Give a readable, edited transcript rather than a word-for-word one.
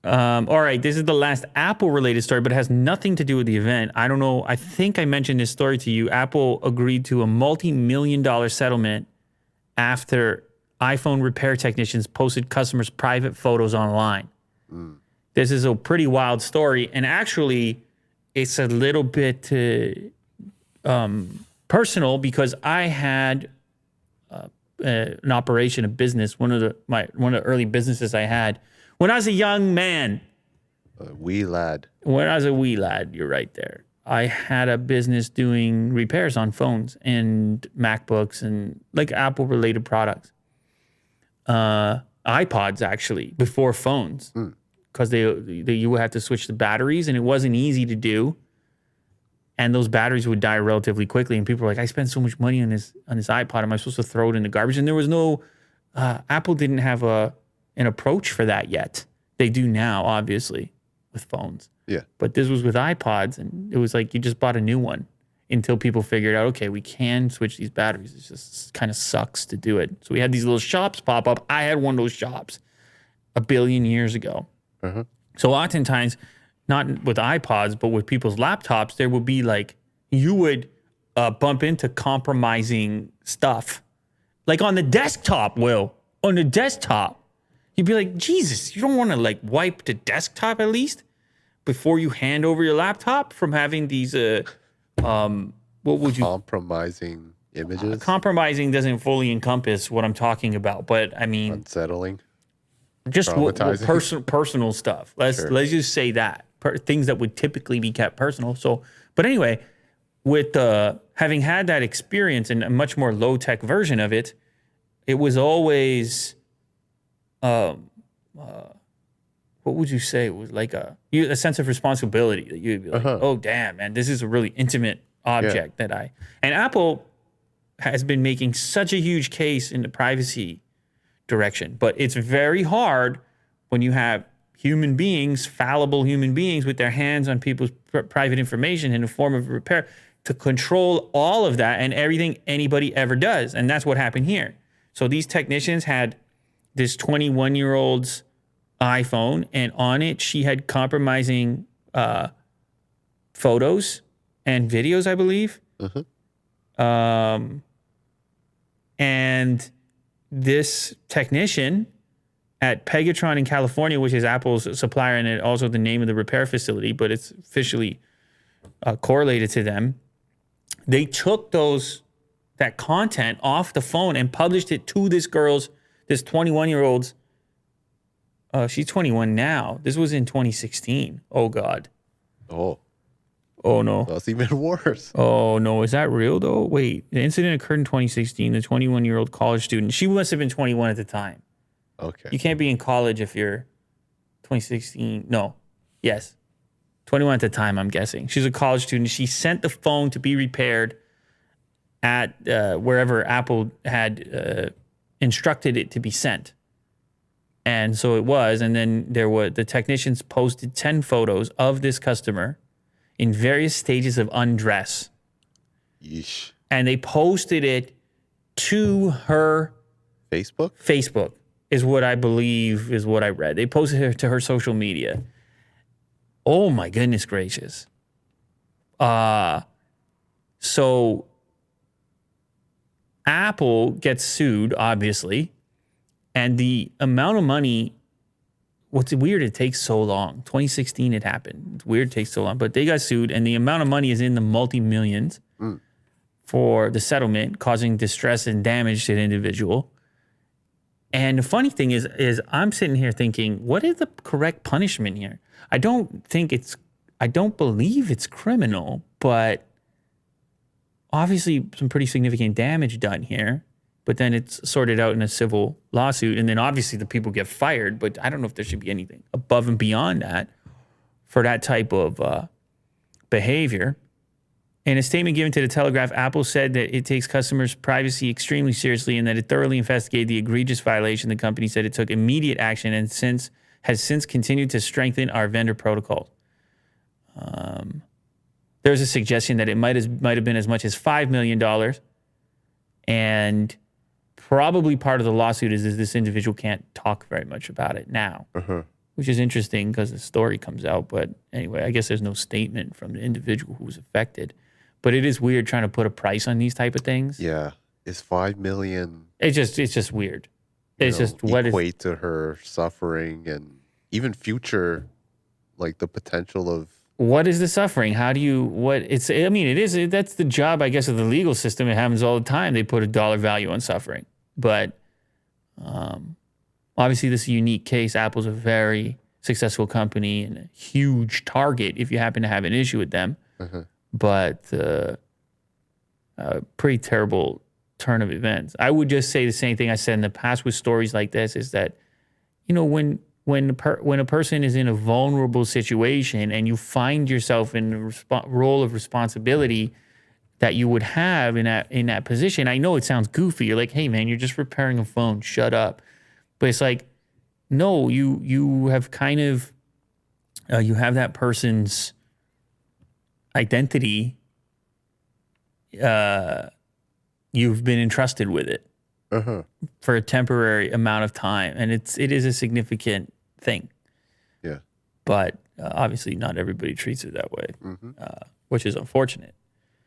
All right, this is the last Apple-related story, but it has nothing to do with the event. I don't know. I think I mentioned this story to you. Apple agreed to a multi-million-dollar settlement after iPhone repair technicians posted customers' private photos online. This is a pretty wild story, and actually, it's a little bit personal because I had an operation, a business, one of the early businesses I had when I was a young man. Wee lad. When I was a wee lad, you're right there. I had a business doing repairs on phones and MacBooks and like Apple-related products. iPods, actually, before phones. Because you would have to switch the batteries, and it wasn't easy to do. And those batteries would die relatively quickly. And people were like, I spent so much money on this iPod. Am I supposed to throw it in the garbage? And there was no, Apple didn't have an approach for that yet. They do now, obviously, with phones. Yeah. But this was with iPods, and it was like you just bought a new one until people figured out, okay, we can switch these batteries. It just kind of sucks to do it. So we had these little shops pop up. I had one of those shops a billion years ago. So oftentimes, not with iPods, but with people's laptops, there would be like, you would bump into compromising stuff. Like on the desktop, on the desktop. You'd be like, Jesus, you don't want to like wipe the desktop at least before you hand over your laptop from having these, what would you? Compromising images? Compromising doesn't fully encompass what I'm talking about, but I mean. Unsettling? Just personal stuff. Let's just say that things that would typically be kept personal. So, but anyway, with having had that experience and a much more low tech version of it, it was always, what would you say? It was like a sense of responsibility that you'd be like, oh damn, man, this is a really intimate object and Apple has been making such a huge case in the privacy direction, but it's very hard when you have human beings, fallible human beings with their hands on people's private information in the form of repair to control all of that and everything anybody ever does. And that's what happened here. So these technicians had this 21-year-old's iPhone, and on it, she had compromising photos and videos, I believe. And this technician at Pegatron in California, which is Apple's supplier and also the name of the repair facility, but it's officially correlated to them. They took that content off the phone and published it to this 21-year-old's. She's 21 now. This was in 2016. Oh, God. Oh, no. That's even worse. Oh, no. Is that real, though? Wait. The incident occurred in 2016. The 21-year-old college student. She must have been 21 at the time. Okay. You can't be in college if you're 2016. No. Yes. 21 at the time, I'm guessing. She's a college student. She sent the phone to be repaired at wherever Apple had instructed it to be sent. And so it was. And then the technicians posted 10 photos of this customer in various stages of undress. Yeesh. And they posted it to her Facebook is what I believe is what I read. They posted it to her social media. Oh my goodness gracious. So Apple gets sued, obviously, and the amount of money. What's weird, it takes so long. 2016 it happened. It's weird it takes so long. But they got sued, and the amount of money is in the multi-millions for the settlement, causing distress and damage to the individual. And the funny thing is I'm sitting here thinking, what is the correct punishment here? I don't believe it's criminal, but obviously some pretty significant damage done here. But then it's sorted out in a civil lawsuit. And then obviously the people get fired, but I don't know if there should be anything above and beyond that for that type of behavior. In a statement given to The Telegraph, Apple said that it takes customers' privacy extremely seriously and that it thoroughly investigated the egregious violation. The company said it took immediate action and has since continued to strengthen our vendor protocols. There's a suggestion that it might have been as much as $5 million. And probably part of the lawsuit is this individual can't talk very much about it now. which is interesting because the story comes out. But anyway, I guess there's no statement from the individual who was affected. But it is weird trying to put a price on these type of things. Yeah. Is 5 million, It's just weird. you It's know, just what is equate to her suffering and even future, like the potential of, what is the suffering? How do you what it's I mean it is that's the job I guess of the legal system. It happens all the time. They put a dollar value on suffering. But obviously this is a unique case. Apple's a very successful company and a huge target if you happen to have an issue with them. But pretty terrible turn of events. I would just say the same thing I said in the past with stories like this is that, you know, when a person is in a vulnerable situation and you find yourself in a role of responsibility that you would have in that position, I know it sounds goofy. You're like, hey man, you're just repairing a phone. Shut up. But it's like, no, you have kind of you have that person's identity. You've been entrusted with it for a temporary amount of time, and it is a significant thing. yeah. But obviously, not everybody treats it that way, which is unfortunate.